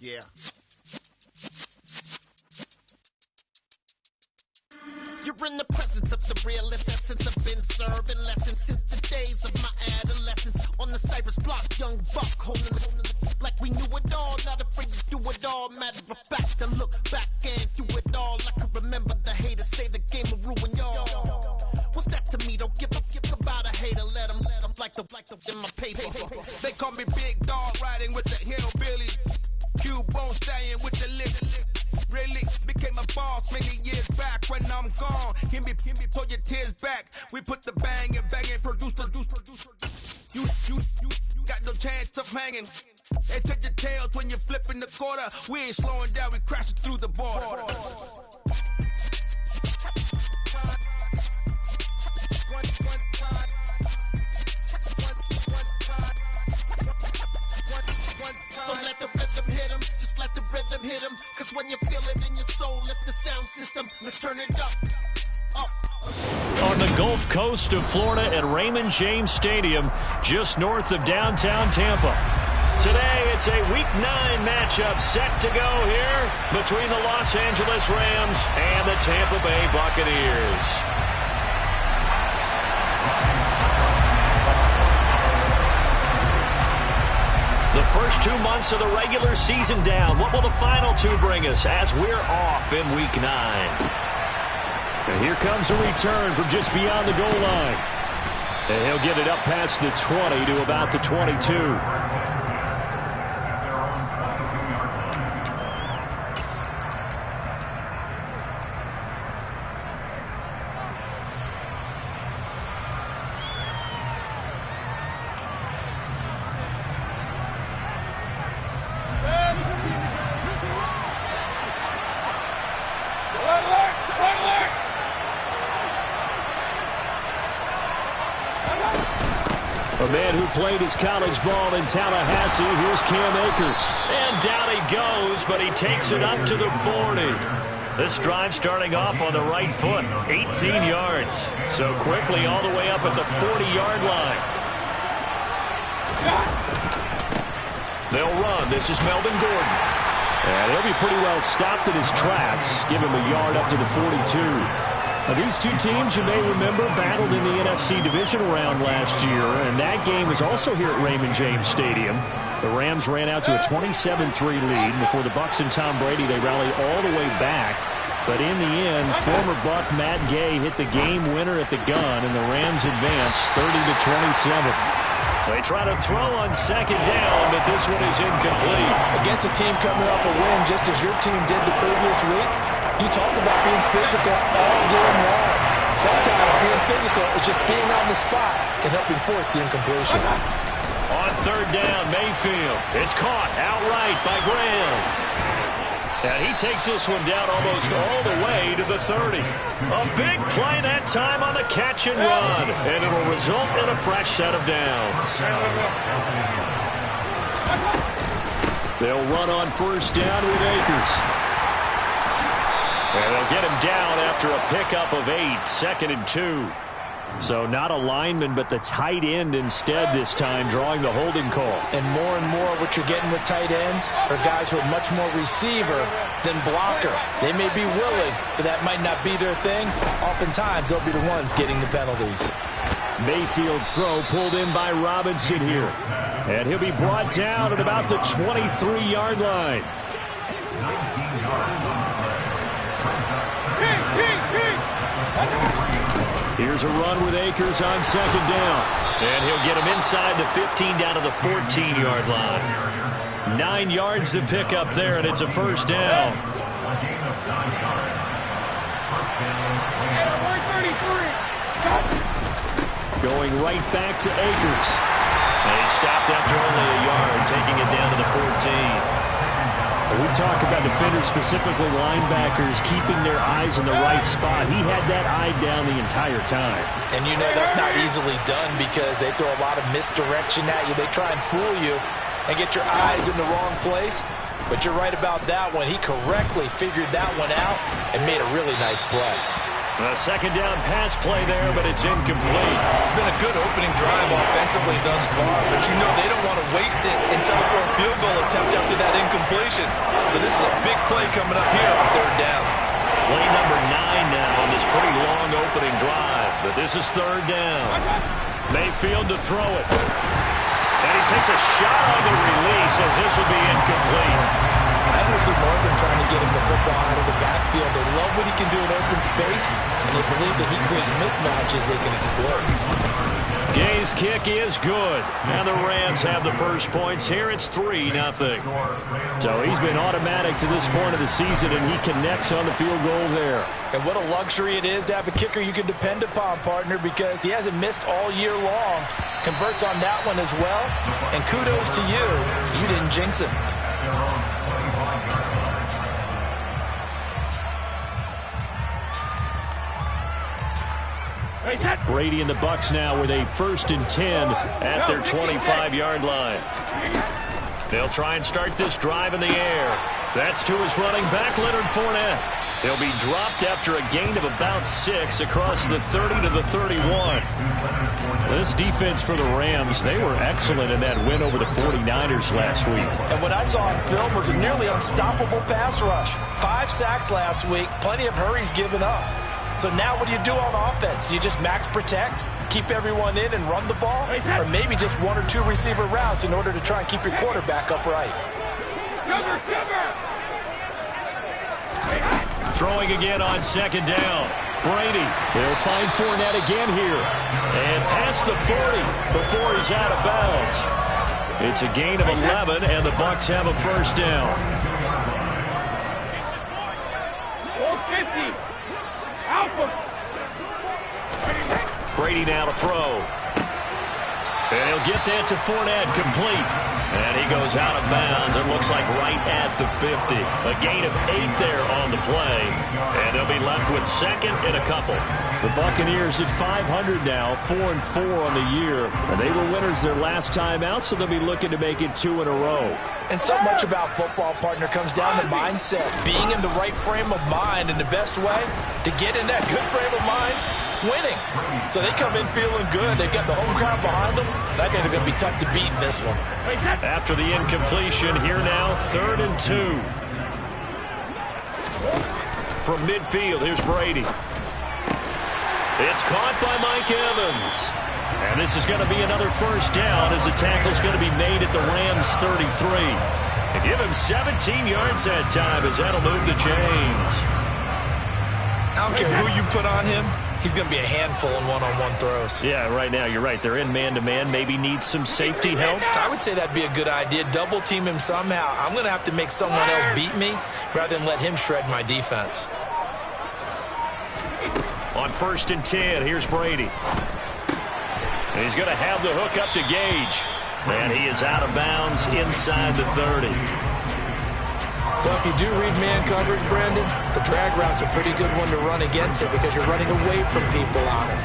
Yeah. You're in the presence of the realest essence. I've been serving lessons since the days of my adolescence. On the Cypress block, young buck holding the like we knew it all. Not afraid to do it all. Matter of fact, to look back and do it all. I can remember the haters say the game will ruin y'all. What's that to me? Don't give about a hater. Let them like the in my paper. They call me Big Dog, riding with the hillbillies. Cubone staying with the lick. Really became a boss many years back. When I'm gone, can be pull your tears back. We put the bang and produce. You got no chance of hanging. They take your tails when you're flipping the quarter. We ain't slowing down, we crashing through the border. So let the rhythm hit 'em, just let the rhythm hit 'em. Cause when you feel it in your soul, it's the sound system. Let's turn it up. On the Gulf Coast of Florida at Raymond James Stadium, just north of downtown Tampa. Today, it's a Week 9 matchup set to go here between the Los Angeles Rams and the Tampa Bay Buccaneers. The first 2 months of the regular season down. What will the final 2 bring us as we're off in Week 9? And here comes a return from just beyond the goal line. And he'll get it up past the 20 to about the 22. A man who played his college ball in Tallahassee, here's Cam Akers. And down he goes, but he takes it up to the 40. This drive starting off on the right foot, 18 yards. So quickly all the way up at the 40-yard line. They'll run. This is Melvin Gordon. And he'll be pretty well stopped in his tracks. Give him a yard up to the 42. Now, these two teams, you may remember, battled in the NFC divisional round last year, and that game was also here at Raymond James Stadium. The Rams ran out to a 27-3 lead. Before the Bucs and Tom Brady, they rallied all the way back. But in the end, former Buck Matt Gay hit the game winner at the gun, and the Rams advance 30-27. They try to throw on second down, but this one is incomplete. Against a team coming off a win, just as your team did the previous week, you talk about being physical all game long. Sometimes being physical is just being on the spot and helping force the incompletion. On third down, Mayfield. It's caught outright by Graham. And he takes this one down almost all the way to the 30. A big play that time on the catch and run. And it'll result in a fresh set of downs. They'll run on first down with Akers. And they'll get him down after a pickup of 8, 2nd and 2. So not a lineman, but the tight end instead this time, drawing the holding call. And more what you're getting with tight ends are guys who are much more receiver than blocker. They may be willing, but that might not be their thing. Oftentimes, they'll be the ones getting the penalties. Mayfield's throw pulled in by Robinson here. And he'll be brought down at about the 23-yard line. Here's a run with Akers on second down. And he'll get him inside the 15 down to the 14-yard line. 9 yards to pick up there, and it's a first down. Going right back to Akers. And he stopped after only a yard, taking it down to the 14. We talk about defenders, specifically linebackers, keeping their eyes in the right spot. He had that eye down the entire time. And you know that's not easily done because they throw a lot of misdirection at you. They try and fool you and get your eyes in the wrong place. But you're right about that one. He correctly figured that one out and made a really nice play. A second down pass play there, but it's incomplete. It's been a good opening drive offensively thus far, but you know they don't want to waste it and settle for a field goal attempt after that incompletion. So this is a big play coming up here on third down. Play number 9 now on this pretty long opening drive, but this is third down. Mayfield to throw it. And he takes a shot on the release as this will be incomplete. I don't see more than trying to get him the football out of the backfield. They love what he can do in open space, and they believe that he creates mismatches they can exploit. Gay's kick is good. Now the Rams have the first points here. It's 3-0. So he's been automatic to this point of the season, and he connects on the field goal there. And what a luxury it is to have a kicker you can depend upon, partner, because he hasn't missed all year long. Converts on that one as well. And kudos to you. You didn't jinx him. Brady and the Bucs now with a 1st and 10 at their 25-yard line. They'll try and start this drive in the air. That's to his running back, Leonard Fournette. He'll be dropped after a gain of about 6 across the 30 to the 31. This defense for the Rams, they were excellent in that win over the 49ers last week. And what I saw on film was a nearly unstoppable pass rush. 5 sacks last week, plenty of hurries given up. So now what do you do on offense? You just max protect, keep everyone in and run the ball? Or maybe just 1 or 2 receiver routes in order to try and keep your quarterback upright? Throwing again on second down. Brady, they'll find Fournette again here. And past the 40 before he's out of bounds. It's a gain of 11, and the Bucs have a first down. 50. Brady now to throw. And he'll get that to Fournette, complete. And he goes out of bounds. It looks like right at the 50. A gain of 8 there on the play. And they'll be left with second and a couple. The Buccaneers at 500 now, 4-4 on the year. And they were winners their last time out, so they'll be looking to make it 2 in a row. And so much about football, partner, comes down to mindset. Being in the right frame of mind, and the best way to get in that good frame of mind, winning. So they come in feeling good. They've got the home crowd behind them. I think they're going to be tough to beat in this one. After the incompletion, here now, 3rd and 2. From midfield, here's Brady. It's caught by Mike Evans. And this is going to be another first down as the tackle's going to be made at the Rams' 33. And give him 17 yards that time as that'll move the chains. I don't care who you put on him. He's going to be a handful in one-on-one throws. Yeah, right now, you're right. They're in man-to-man. Maybe needs some safety help. I would say that'd be a good idea. Double team him somehow. I'm going to have to make someone else beat me rather than let him shred my defense. On 1st and 10, here's Brady. And he's going to have the hook up to Gage. And he is out of bounds inside the 30. Well, if you do read man coverage, Brandon, the drag route's a pretty good one to run against it because you're running away from people on it.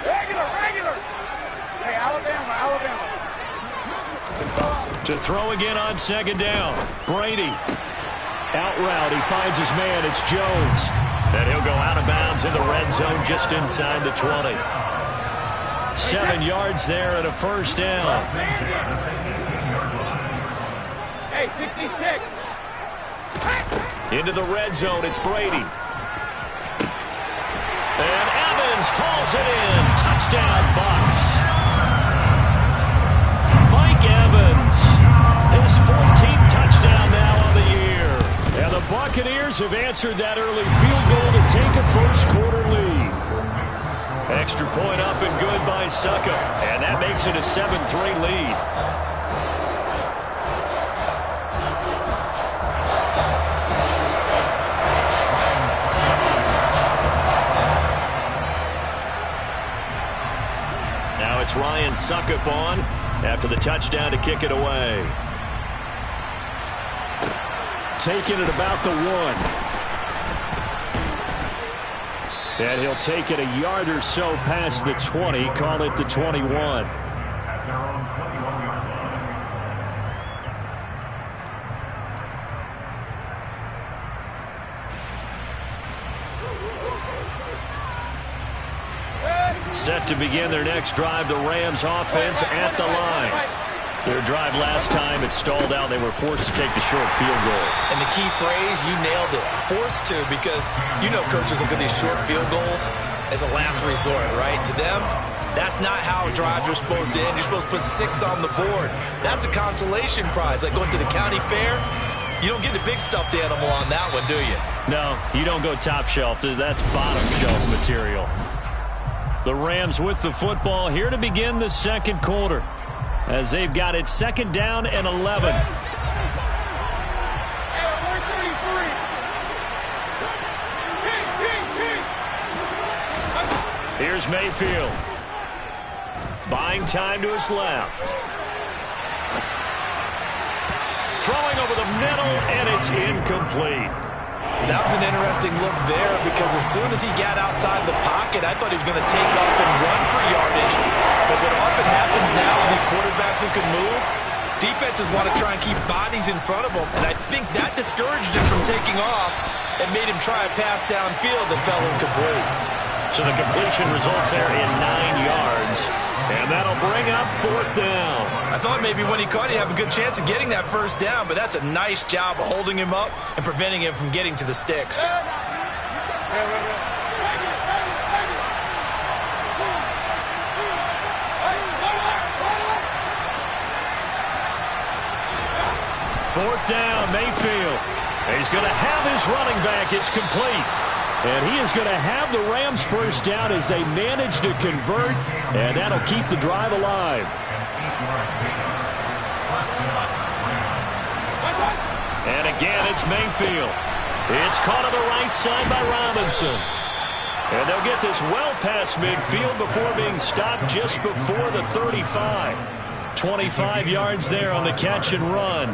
Regular. Hey, Alabama. To throw again on second down. Brady. Out route, he finds his man. It's Jones. And he'll go out of bounds in the red zone just inside the 20. 7 yards there and a first down. Hey, 66. Into the red zone, it's Brady. And Evans calls it in. Touchdown, Bucs. Mike Evans, his 14th touchdown now on the year. And the Buccaneers have answered that early field goal to take a first-quarter lead. Extra point up and good by Succop. And that makes it a 7-3 lead. Now it's Ryan Succop on after the touchdown to kick it away. Taking it about the 1. And he'll take it a yard or so past the 20, call it the 21. Set to begin their next drive, the Rams offense at the line. Their drive last time, it stalled out. They were forced to take the short field goal. And the key phrase, you nailed it, forced to, because you know coaches look at these short field goals as a last resort, right? To them, that's not how drives are supposed to end. You're supposed to put 6 on the board. That's a consolation prize. Like going to the county fair, you don't get the big stuffed animal on that one, do you? No, you don't go top shelf. That's bottom shelf material. The Rams with the football here to begin the second quarter, as they've got it 2nd down and 11. Here's Mayfield. Buying time to his left. Throwing over the middle, and it's incomplete. That was an interesting look there, because as soon as he got outside the pocket, I thought he was going to take off and run for yardage. But what often happens now with these quarterbacks who can move, defenses want to try and keep bodies in front of them. And I think that discouraged him from taking off and made him try a pass downfield that fell incomplete. So the completion results there in 9 yards. And that'll bring up 4th down. I thought maybe when he caught it, he'd have a good chance of getting that 1st down, but that's a nice job of holding him up and preventing him from getting to the sticks. Fourth down, Mayfield. He's going to have his running back. It's complete. And he is going to have the Rams 1st down as they manage to convert, and that'll keep the drive alive. And again, it's Mayfield. It's caught on the right side by Robinson. And they'll get this well past midfield before being stopped just before the 35. 25 yards there on the catch and run.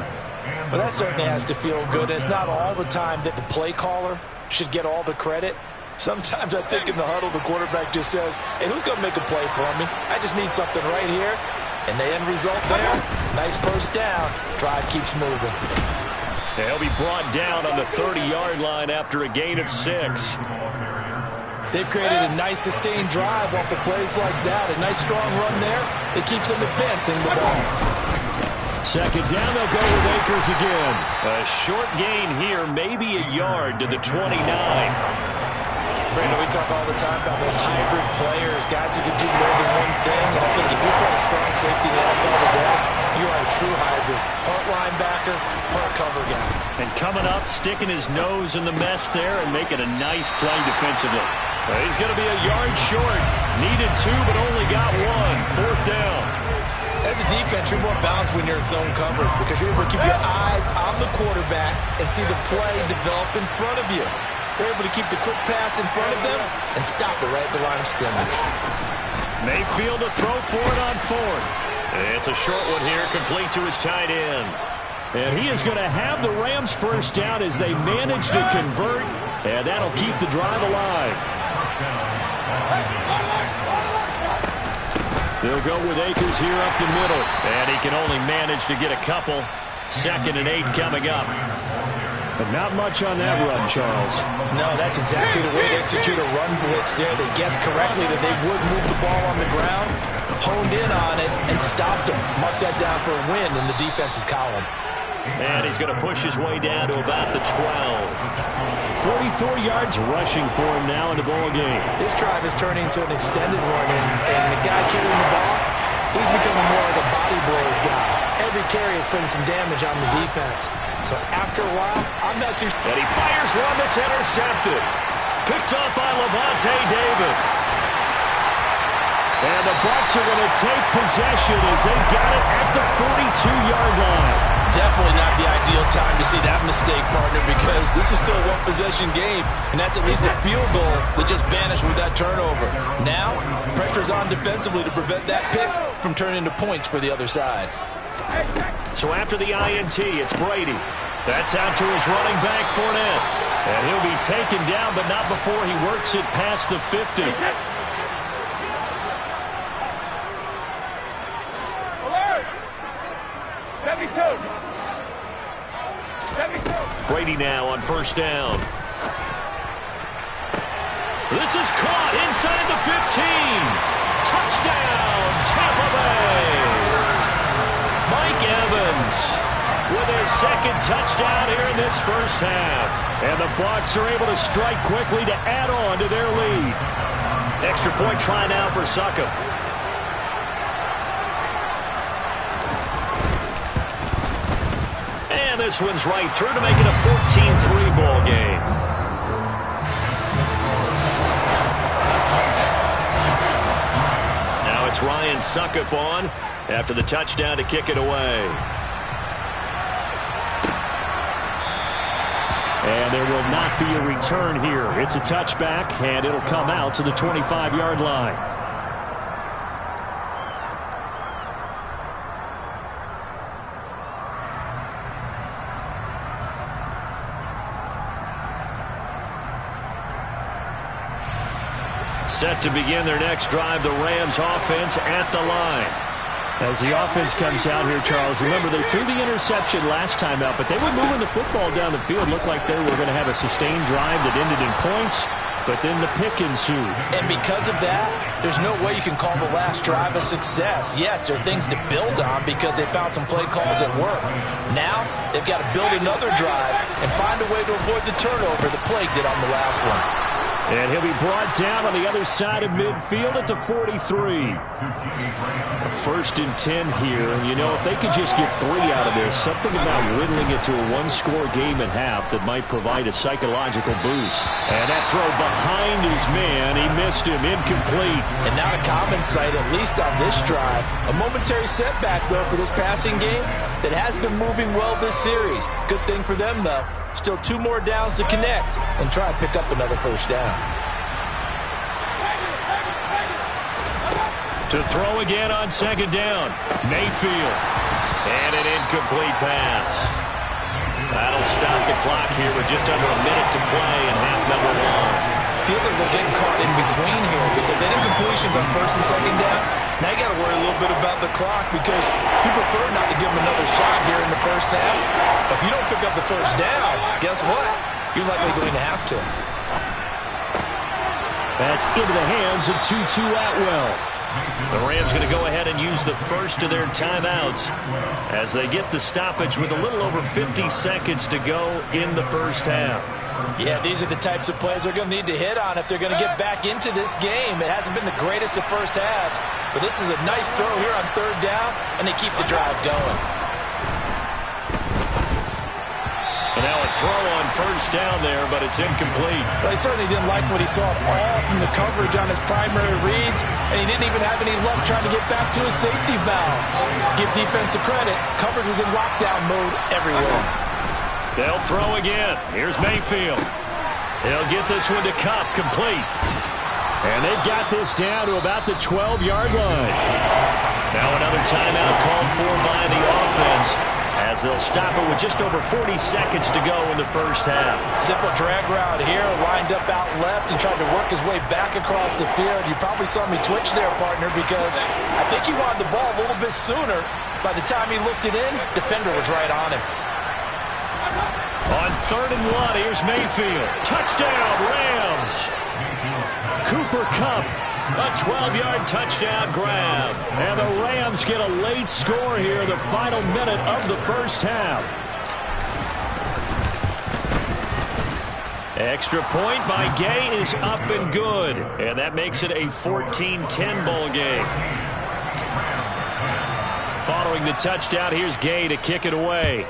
Well, that certainly has to feel good. It's not all the time that the play caller should get all the credit. Sometimes I think in the huddle, the quarterback just says, hey, who's going to make a play for me? I just need something right here. And the end result there, nice 1st down. Drive keeps moving. They'll be brought down on the 30-yard line after a gain of 6. They've created a nice sustained drive off of plays like that. A nice strong run there. It keeps them advancing the ball. 2nd down, they'll go with Akers again. A short gain here, maybe a yard to the 29. Brandon, we talk all the time about those hybrid players, guys who can do more than one thing. And I think if you're playing strong safety in the NFL today, you are a true hybrid. Part linebacker, part cover guy. And coming up, sticking his nose in the mess there and making a nice play defensively. He's going to be a yard short. Needed 2, but only got 1. 4th down. As a defense, you're more balanced when you're in zone coverage because you're able to keep your eyes on the quarterback and see the play develop in front of you. They're able to keep the quick pass in front of them and stop it right at the line of scrimmage. Mayfield to throw for it on 4th. It's a short one here, complete to his tight end. And he is going to have the Rams 1st down as they manage to convert, and that'll keep the drive alive. They'll go with Akers here up the middle, and he can only manage to get a couple. 2nd and 8 coming up. But not much on that run, Charles. No, that's exactly the way to execute a run blitz there. They guessed correctly that they would move the ball on the ground, honed in on it, and stopped them. Mark that down for a win in the defense's column. And he's going to push his way down to about the 12. 44 yards rushing for him now in the ball game. This drive is turning into an extended one, and the guy carrying the ball, he's becoming more like a body blows guy. Every carry is putting some damage on the defense. So after a while, I'm not too sure. And he fires one that's intercepted. Picked off by Levante David. And the Bucs are going to take possession as they got it at the 42-yard line. Definitely not the ideal time to see that mistake, partner, because this is still a one-possession game, and that's at least a field goal that just vanished with that turnover. Now, pressure's on defensively to prevent that pick from turning into points for the other side. So after the INT, it's Brady. That's out to his running back, Fournette. And he'll be taken down, but not before he works it past the 50. Brady now on 1st down. This is caught inside the 15. Touchdown, Tampa Bay. Mike Evans with his second touchdown here in this first half. And the Bucs are able to strike quickly to add on to their lead. Extra point try now for Succop. And this one's right through to make it a 14-3 ball game. Now it's Ryan Succop on after the touchdown to kick it away. And there will not be a return here. It's a touchback, and it'll come out to the 25-yard line. Set to begin their next drive, the Rams offense at the line. As the offense comes out here, Charles, remember they threw the interception last time out, but they were moving the football down the field. Looked like they were going to have a sustained drive that ended in points, but then the pick ensued. And because of that, there's no way you can call the last drive a success. Yes, there are things to build on because they found some play calls that work. Now, they've got to build another drive and find a way to avoid the turnover the Plague did on the last one. And he'll be brought down on the other side of midfield at the 43. A 1st and 10 here. And, you know, if they could just get 3 out of this, something about whittling it to a one-score game at half that might provide a psychological boost. And that throw behind his man, he missed him, incomplete. And not a common sight, at least on this drive. A momentary setback, though, for this passing game that has been moving well this series. Good thing for them, though. Still 2 more downs to connect and try and pick up another first down. To throw again on 2nd down, Mayfield. And an incomplete pass. That'll stop the clock here with just under a minute to play in half number 1. Feels like they're getting caught in between here because they had incompletions on 1st and 2nd down. Now you got to worry a little bit about the clock because you prefer not to give them another shot here in the first half. But if you don't pick up the first down, guess what? You're likely going to have to. That's into the hands of Tutu Atwell. The Rams going to go ahead and use the first of their timeouts as they get the stoppage with a little over 50 seconds to go in the first half. Yeah, these are the types of plays they're going to need to hit on if they're going to get back into this game. It hasn't been the greatest of first halves, but this is a nice throw here on 3rd down, and they keep the drive going. And now a throw on 1st down there, but it's incomplete. Well, he certainly didn't like what he saw all from the coverage on his primary reads, and he didn't even have any luck trying to get back to his safety valve. Give defense a credit. Coverage was in lockdown mode everywhere. They'll throw again. Here's Mayfield. He'll get this one to Kupp, complete. And they've got this down to about the 12-yard line. Now another timeout called for by the offense as they'll stop it with just over 40 seconds to go in the first half. Simple drag route here, lined up out left and tried to work his way back across the field. You probably saw me twitch there, partner, because I think he wanted the ball a little bit sooner. By the time he looked it in, defender was right on him. On 3rd and 1, here's Mayfield. Touchdown, Rams. Cooper Kupp, a 12-yard touchdown grab. And the Rams get a late score here, the final minute of the first half. Extra point by Gay is up and good. And that makes it a 14-10 ball game. Following the touchdown, here's Gay to kick it away.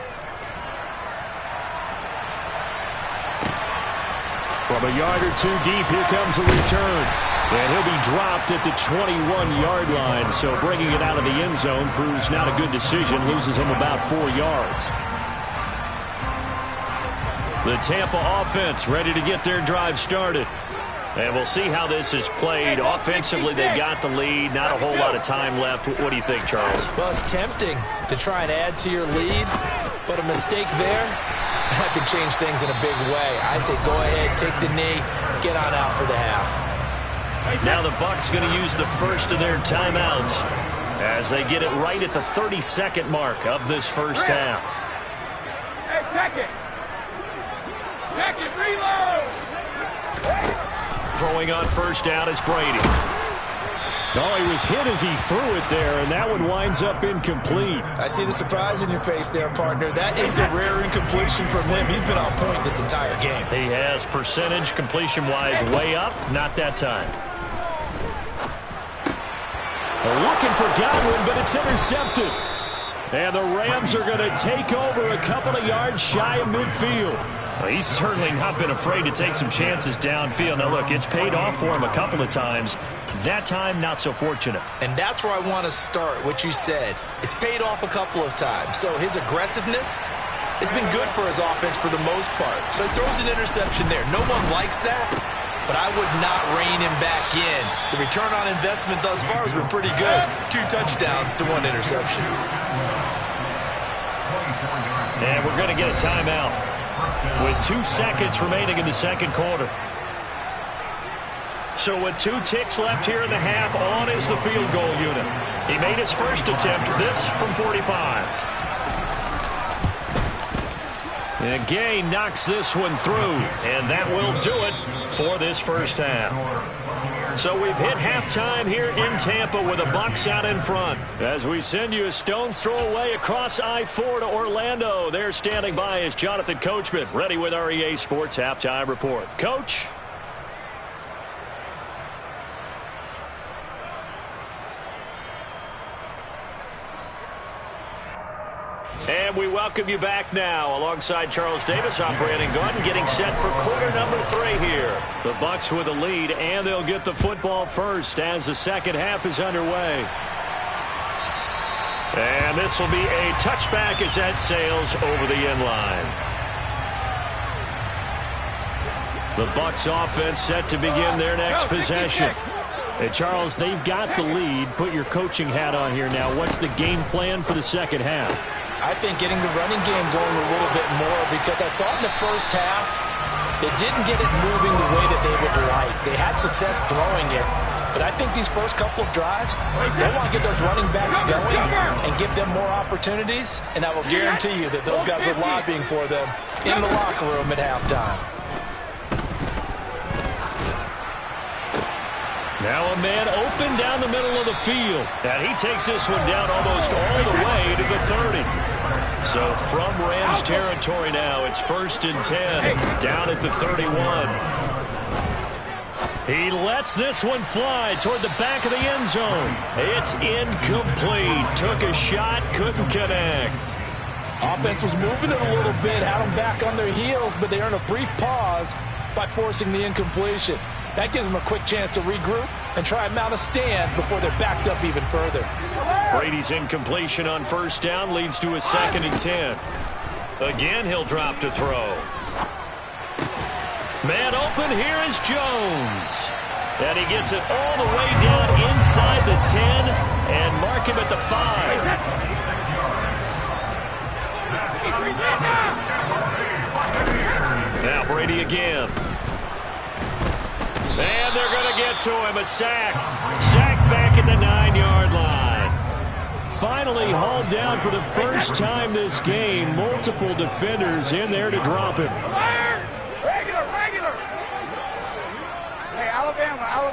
From a yard or 2 deep, here comes a return. And he'll be dropped at the 21-yard line. So bringing it out of the end zone proves not a good decision. Loses him about 4 yards. The Tampa offense ready to get their drive started. And we'll see how this is played. Offensively, they've got the lead. Not a whole lot of time left. What do you think, Charles? Well, it's tempting to try and add to your lead, but a mistake there, that could change things in a big way. I say go ahead, take the knee, get on out for the half. Now the Bucs going to use the first of their timeouts as they get it right at the 32nd mark of this first half. Hey, check it. Check it, reload. Throwing on first down is Brady. Oh, he was hit as he threw it there, and that one winds up incomplete. I see the surprise in your face there, partner. That is a rare incompletion from him. He's been on point this entire game. He has percentage completion-wise way up. Not that time. Looking for Godwin, but it's intercepted. And the Rams are going to take over a couple of yards shy of midfield. Well, he's certainly not been afraid to take some chances downfield. Now, look, it's paid off for him a couple of times. That time, not so fortunate. And that's where I want to start, what you said. It's paid off a couple of times. So his aggressiveness has been good for his offense for the most part. So he throws an interception there. No one likes that, but I would not rein him back in. The return on investment thus far has been pretty good. 2 touchdowns to 1 interception. And we're going to get a timeout with 2 seconds remaining in the second quarter. So with 2 ticks left here in the half, on is the field goal unit. He made his first attempt, this from 45. And Gay knocks this one through, and that will do it for this first half. So we've hit halftime here in Tampa with the Bucs out in front. As we send you a stone's throw away across I-4 to Orlando. There standing by is Jonathan Coachman, ready with our EA Sports Halftime Report. Coach? And we welcome you back now. Alongside Charles Davis, I'm Brandon Gaudin, getting set for quarter number 3 here. The Bucs with a lead, and they'll get the football first as the second half is underway. And this will be a touchback as that sails over the end line. The Bucs offense set to begin their next possession. Hey, Charles, they've got the lead. Put your coaching hat on here now. What's the game plan for the second half? I think getting the running game going a little bit more, because I thought in the first half they didn't get it moving the way that they would like. They had success throwing it, but I think these first couple of drives, they want to get those running backs going and give them more opportunities, and I will guarantee you that those guys were lobbying for them in the locker room at halftime. Now a man open down the middle of the field. And he takes this one down almost all the way to the 30. So from Rams territory now, it's 1st and 10, down at the 31. He lets this one fly toward the back of the end zone. It's incomplete. Took a shot, couldn't connect. Offense was moving it a little bit, had them back on their heels, but they earned a brief pause by forcing the incompletion. That gives them a quick chance to regroup and try and mount a stand before they're backed up even further. Brady's incompletion on first down leads to a 2nd and 10. Again, he'll drop to throw. Man open, here is Jones. And he gets it all the way down inside the 10 and mark him at the 5. Now Brady again. And they're going to get to him. A sack. Sacked back at the 9-yard line. Finally hauled down for the first time this game. Multiple defenders in there to drop him. Regular. Hey, Alabama.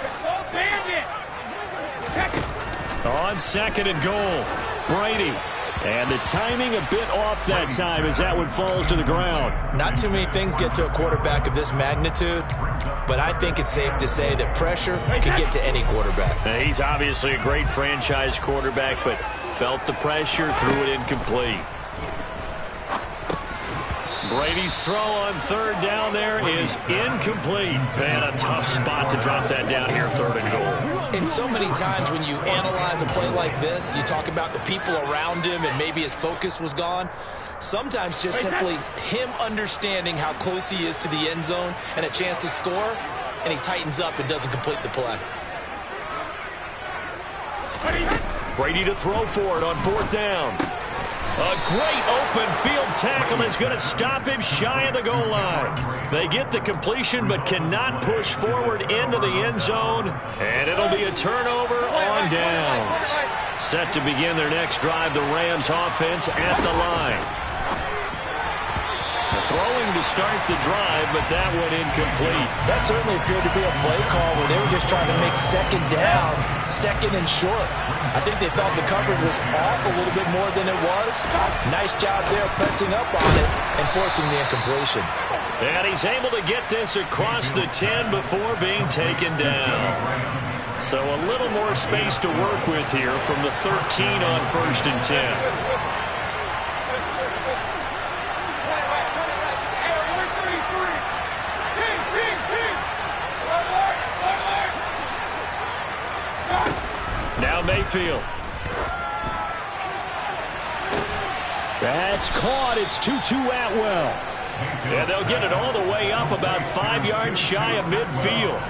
On 2nd and goal, Brady. And the timing a bit off that time as that one falls to the ground. Not too many things get to a quarterback of this magnitude, but I think it's safe to say that pressure can get to any quarterback. Now, he's obviously a great franchise quarterback, but felt the pressure, threw it incomplete. Brady's throw on 3rd down there is incomplete. And a tough spot to drop that down here, 3rd and goal. And so many times when you analyze a play like this, you talk about the people around him and maybe his focus was gone. Sometimes just simply him understanding how close he is to the end zone and a chance to score, and he tightens up and doesn't complete the play. Brady to throw for it on 4th down. A great open field tackle is going to stop him shy of the goal line. They get the completion but cannot push forward into the end zone, and it'll be a turnover on downs. Set to begin their next drive, the Rams offense at the line. throwing to start the drive, but that one incomplete. That certainly appeared to be a play call where they were just trying to make second down, second and short. I think they thought the coverage was off a little bit more than it was. Nice job there pressing up on it and forcing the incompletion. And he's able to get this across the 10 before being taken down. So a little more space to work with here from the 13 on 1st and 10. Now Mayfield. That's caught. It's 2-2 Atwell. And they'll get it all the way up about 5 yards shy of midfield.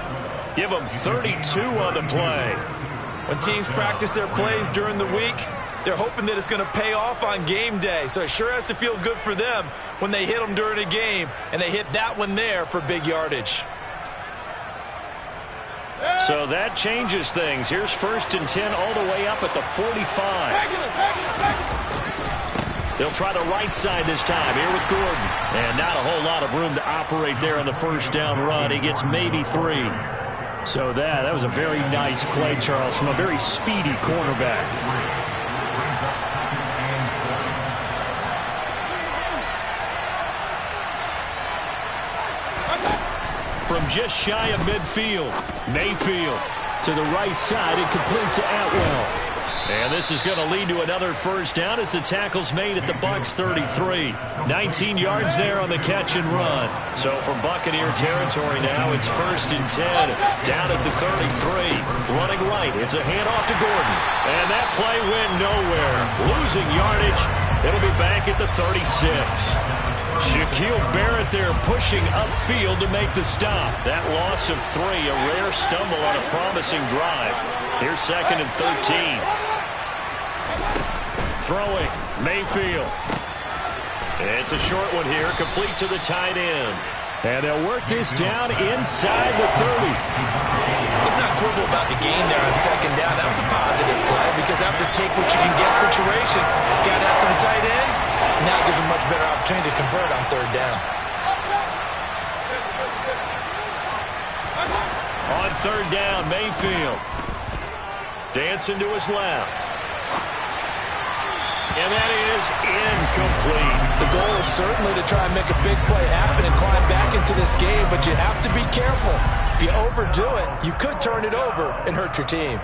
Give them 32 on the play. When teams practice their plays during the week, they're hoping that it's going to pay off on game day. So it sure has to feel good for them when they hit them during a game, and they hit that one there for big yardage. So that changes things. Here's 1st and 10 all the way up at the 45. They'll try the right side this time here with Gordon. And not a whole lot of room to operate there on the first down run. He gets maybe 3. So that was a very nice play, Charles, from a very speedy cornerback. From just shy of midfield, Mayfield to the right side and complete to Atwell. And this is going to lead to another first down as the tackle's made at the Bucs 33. 19 yards there on the catch and run. So from Buccaneer territory now, it's 1st and 10. Down at the 33. Running right. It's a handoff to Gordon. And that play went nowhere. Losing yardage. It'll be back at the 36. Shaquille Barrett there pushing upfield to make the stop. That loss of 3, a rare stumble on a promising drive. Here's 2nd and 13. Throwing, Mayfield. It's a short one here, complete to the tight end. And they'll work this down inside the 30. Let's not quibble about the gain there on 2nd down. That was a positive play because that was a take-what-you-can-get situation. Got out to the tight end. Now it gives them much better opportunity to convert on 3rd down. On 3rd down, Mayfield. Dancing to his left. And that is incomplete. The goal is certainly to try and make a big play happen and climb back into this game, but you have to be careful. If you overdo it, you could turn it over and hurt your team.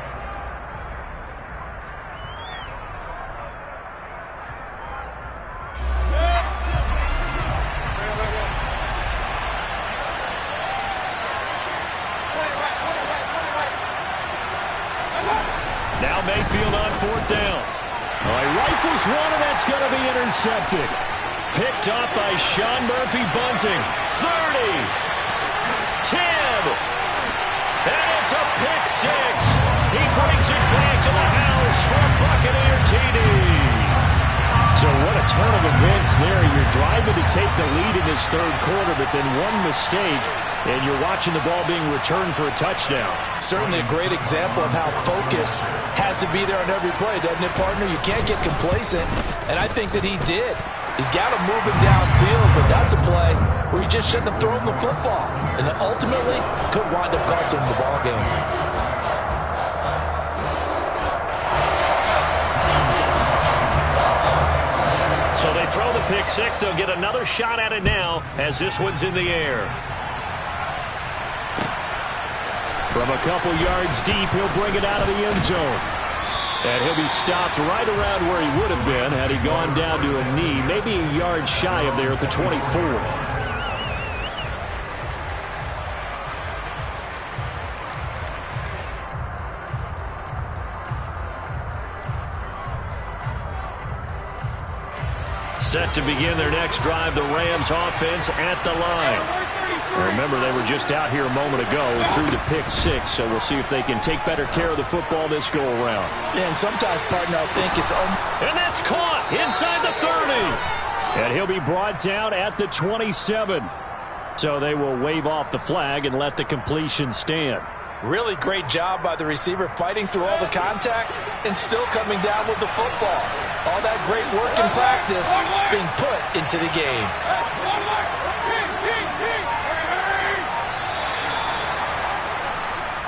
Now Mayfield on 4th down. He rifles one, and that's going to be intercepted. Picked up by Sean Murphy-Bunting. 30. 10. And it's a pick 6. He brings it back to the house for a Buccaneer TD. So what a turn of events there. You're driving to take the lead in this 3rd quarter, but then one mistake, and you're watching the ball being returned for a touchdown. Certainly a great example of how focus has to be there on every play, doesn't it, partner? You can't get complacent, and I think that he did. He's got to move him downfield, but that's a play where he just shouldn't have thrown the football, and ultimately could wind up costing him the ball game. So they throw the pick 6. They'll get another shot at it now as this one's in the air. From a couple yards deep, he'll bring it out of the end zone. And he'll be stopped right around where he would have been had he gone down to a knee, maybe a yard shy of there at the 24. Set to begin their next drive, the Rams offense at the line. Remember, they were just out here a moment ago through the pick 6, so we'll see if they can take better care of the football this go-around. Yeah, and sometimes, partner, I think it's... And that's caught inside the 30. And he'll be brought down at the 27. So they will wave off the flag and let the completion stand. Really great job by the receiver fighting through all the contact and still coming down with the football. All that great work in practice being put into the game.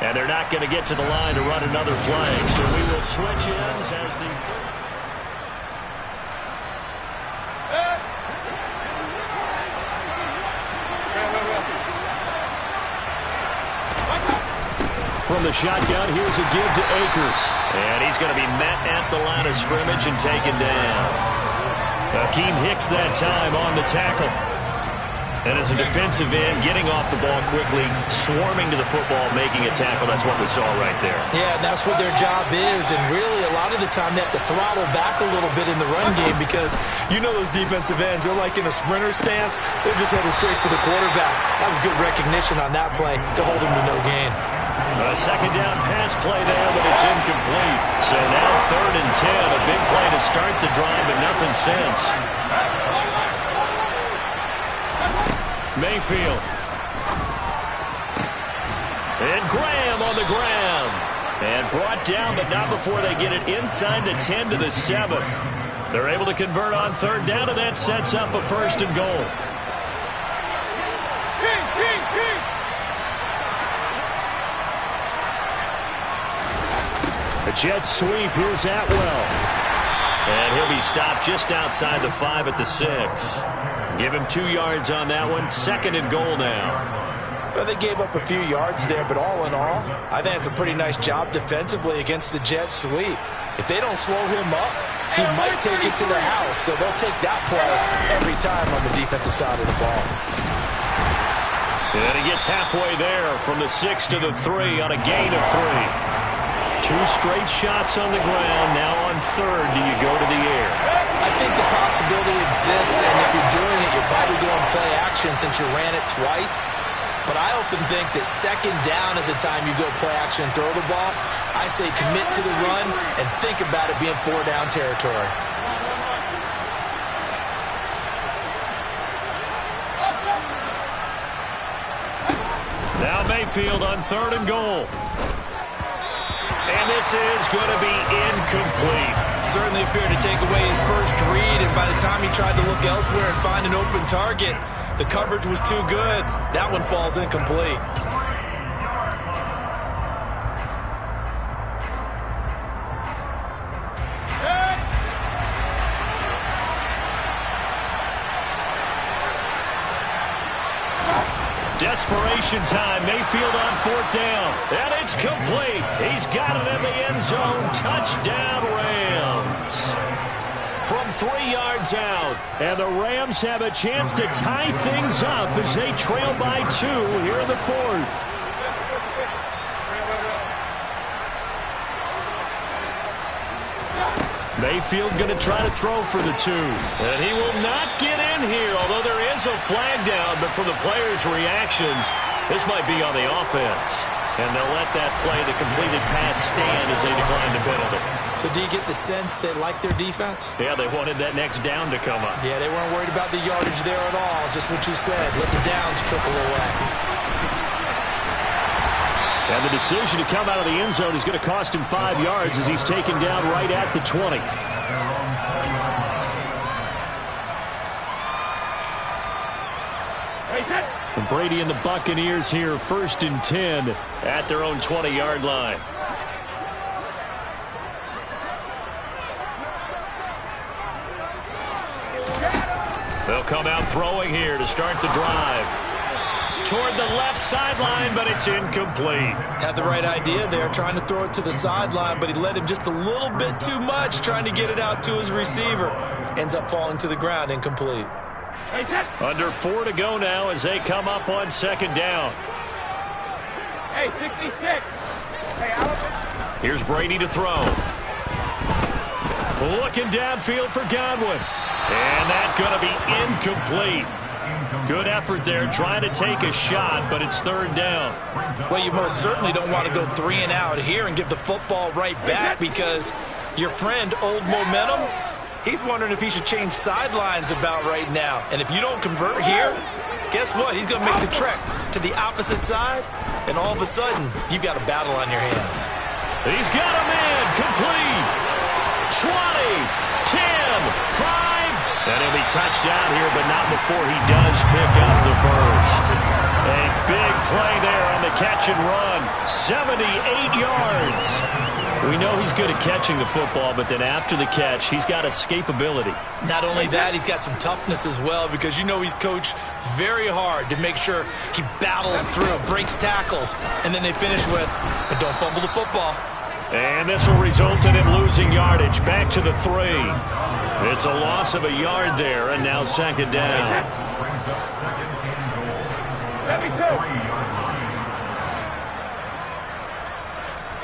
And they're not going to get to the line to run another play. So we will switch ends as the... From the shotgun, here's a give to Akers. And he's going to be met at the line of scrimmage and taken down. Akeem Hicks that time on the tackle. And as a defensive end, getting off the ball quickly, swarming to the football, making a tackle. That's what we saw right there. Yeah, that's what their job is. And really, a lot of the time, they have to throttle back a little bit in the run game because you know those defensive ends, they're like in a sprinter stance. They're just headed straight for the quarterback. That was good recognition on that play to hold him to no gain. A second down pass play there, but it's incomplete. So now 3rd and 10, a big play to start the drive, but nothing since. Mayfield. And Graham on the ground. And brought down, but not before they get it inside the 10 to the 7. They're able to convert on 3rd down, and that sets up a 1st and goal. A jet sweep. Here's Atwell. And he'll be stopped just outside the 5 at the 6. Give him 2 yards on that one. 2nd and goal now. Well, they gave up a few yards there, but all in all, I think it's a pretty nice job defensively against the jet sweep. If they don't slow him up, he might take it to the house. So they'll take that play every time on the defensive side of the ball. And he gets halfway there from the 6 to the 3 on a gain of 3. 2 straight shots on the ground. Now on 3rd, do you go to the air? I think the possibility exists, and if you're doing it, you're probably going play action since you ran it twice. But I often think that 2nd down is the time you go play action and throw the ball. I say commit to the run and think about it being 4-down territory. Now Mayfield on 3rd and goal. And this is going to be incomplete. Certainly appeared to take away his first read, and by the time he tried to look elsewhere and find an open target, the coverage was too good. That one falls incomplete. Desperation time. Mayfield on 4th down. And it's complete. He's got it in the end zone. Touchdown, Rams. From 3 yards out. And the Rams have a chance to tie things up as they trail by 2 here in the 4th. Mayfield going to try to throw for the 2. And he will not get in here, although there is a flag down. But from the players' reactions, this might be on the offense. And they'll let that play, the completed pass, stand as they decline the penalty. So do you get the sense they like their defense? Yeah, they wanted that next down to come up. Yeah, they weren't worried about the yardage there at all. Just what you said. Let the downs trickle away. And the decision to come out of the end zone is going to cost him 5 yards as he's taken down right at the 20. And Brady and the Buccaneers here, 1st and 10 at their own 20-yard line. They'll come out throwing here to start the drive. Toward the left sideline, but it's incomplete. Had the right idea there, trying to throw it to the sideline, but he led him just a little bit too much, trying to get it out to his receiver. Ends up falling to the ground, incomplete. Under 4 to go now as they come up on 2nd down. Hey, 66. Hey, Alabama. Here's Brady to throw. Looking downfield for Godwin. And that's going to be incomplete. Good effort there, trying to take a shot, but it's 3rd down. Well, you most certainly don't want to go 3 and out here and give the football right back because your friend, Old Momentum, he's wondering if he should change sidelines about right now. And if you don't convert here, guess what? He's going to make the trek to the opposite side, and all of a sudden, you've got a battle on your hands. He's got a man, complete. 20, 10, 5. And he'll be touched down here, but not before he does pick up the 1st. A big play there on the catch and run. 78 yards. We know he's good at catching the football, but then after the catch, he's got escapability. Not only that, he's got some toughness as well, because you know he's coached very hard to make sure he battles through, breaks tackles, and then they finish with, but don't fumble the football. And this will result in him losing yardage. Back to the 3. It's a loss of a yard there, and now second down. 72.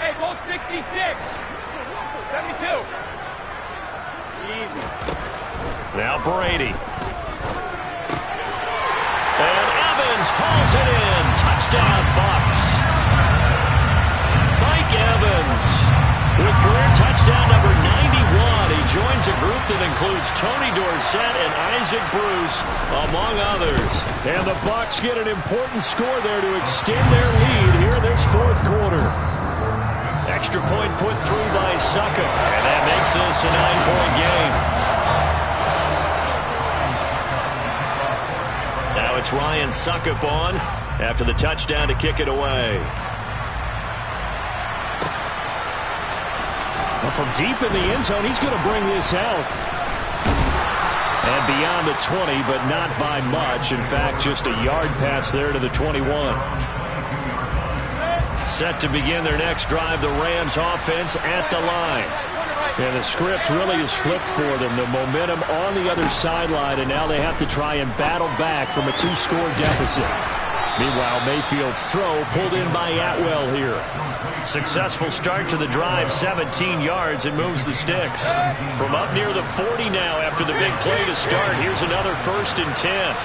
Hey, hold 66. 72. Easy. Now Brady. And Evans hauls it in. Touchdown, Bucs. Mike Evans with career touchdown number 91. He joins a group that includes Tony Dorsett and Isaac Bruce, among others. And the Bucs get an important score there to extend their lead here this fourth quarter. Extra point put through by Succop, and that makes this a 9-point game. Now it's Ryan Succop on after the touchdown to kick it away. Well, from deep in the end zone, he's going to bring this out. And beyond the 20, but not by much. In fact, just a yard pass there to the 21. Set to begin their next drive, the Rams offense at the line. And the script really is flipped for them. The momentum on the other sideline, and now they have to try and battle back from a 2-score deficit. Meanwhile, Mayfield's throw pulled in by Atwell here. Successful start to the drive, 17 yards, and moves the sticks. From up near the 40 now after the big play to start, here's another 1st and 10.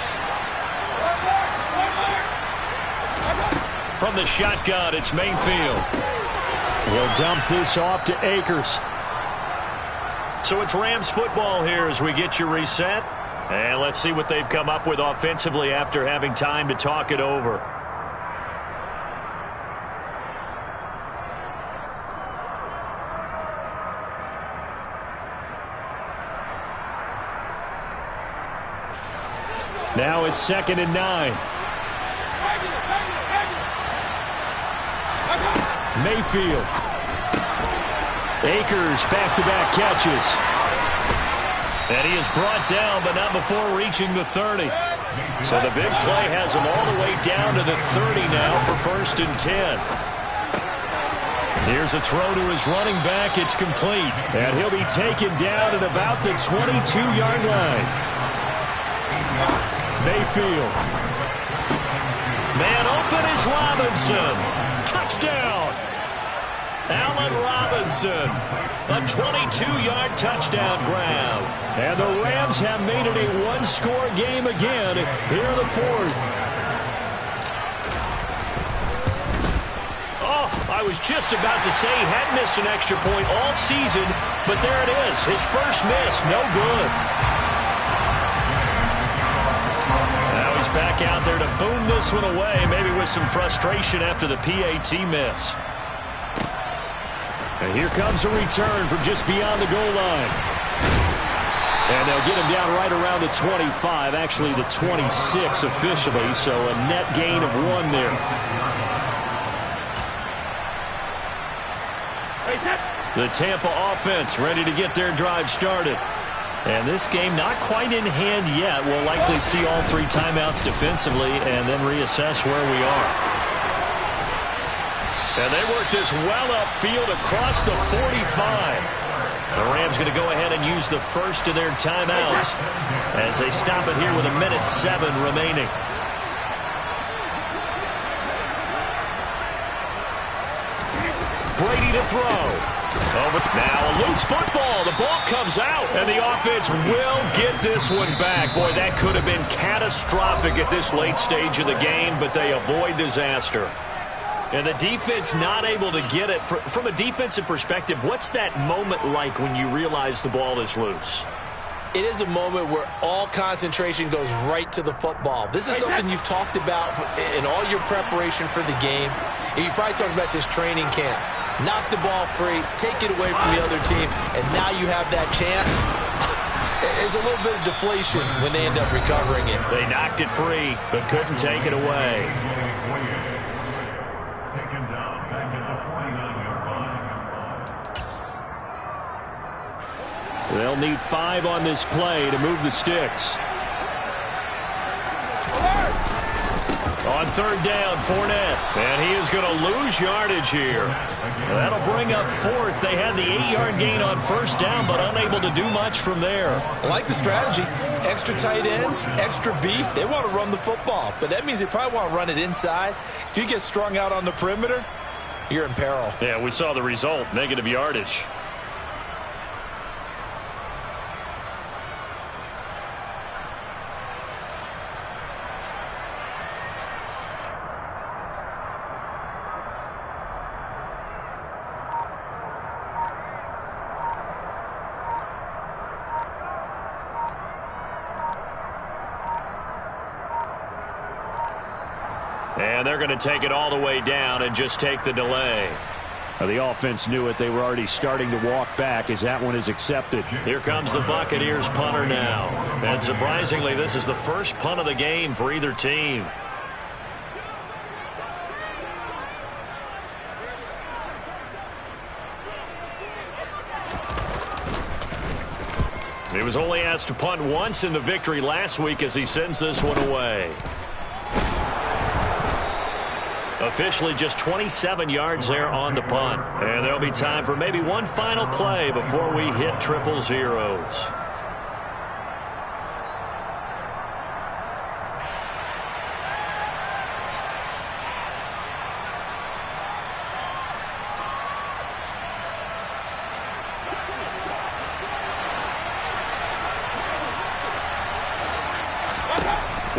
From the shotgun, it's Mayfield. He'll dump this off to Akers. So it's Rams football here as we get you reset. And let's see what they've come up with offensively after having time to talk it over. Now it's 2nd and 9. Mayfield. Akers back-to-back catches. And he is brought down, but not before reaching the 30. So the big play has him all the way down to the 30 now for 1st and 10. Here's a throw to his running back. It's complete. And he'll be taken down at about the 22-yard line. Mayfield. Man open is Robinson. Touchdown. Allen Robinson. A 22-yard touchdown grab. And the Rams have made it a 1-score game again here in the 4th. Oh, I was just about to say he hadn't missed an extra point all season, but there it is. His first miss, no good. Now he's back out there to boom this one away, maybe with some frustration after the PAT miss. And here comes a return from just beyond the goal line. And they'll get him down right around the 25, actually the 26 officially, so a net gain of 1 there. The Tampa offense ready to get their drive started. And this game not quite in hand yet. We'll likely see all 3 timeouts defensively and then reassess where we are. And they work this well upfield across the 45. The Rams going to go ahead and use the first of their timeouts as they stop it here with 1:07 remaining. Brady to throw. Over now, a loose football. The ball comes out, and the offense will get this one back. Boy, that could have been catastrophic at this late stage of the game, but they avoid disaster. And the defense not able to get it. From a defensive perspective, what's that moment like when you realize the ball is loose? It is a moment where all concentration goes right to the football. This is something you've talked about in all your preparation for the game. And you probably talked about since training camp. Knock the ball free, take it away from the other team, and now you have that chance. there's a little bit of deflation when they end up recovering it. They knocked it free, but couldn't take it away. They'll need 5 on this play to move the sticks. On third down, Fournette. And he is going to lose yardage here. That'll bring up fourth. They had the 8-yard gain on first down, but unable to do much from there. I like the strategy. Extra tight ends, extra beef. They want to run the football, but that means they probably want to run it inside. If you get strung out on the perimeter, you're in peril. Yeah, we saw the result, negative yardage. And they're going to take it all the way down and just take the delay. The offense knew it. They were already starting to walk back as that one is accepted. Here comes the Buccaneers punter now. And surprisingly, this is the first punt of the game for either team. He was only asked to punt once in the victory last week as he sends this one away. Officially just 27 yards there on the punt. And there'll be time for maybe one final play before we hit triple zeros.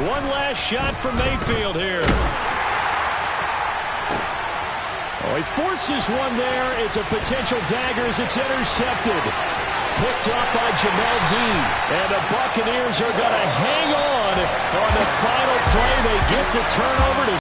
One last shot from Mayfield here. Oh, he forces one there. It's a potential dagger as it's intercepted. Picked up by Jamel Dean. And the Buccaneers are going to hang on the final play. They get the turnover to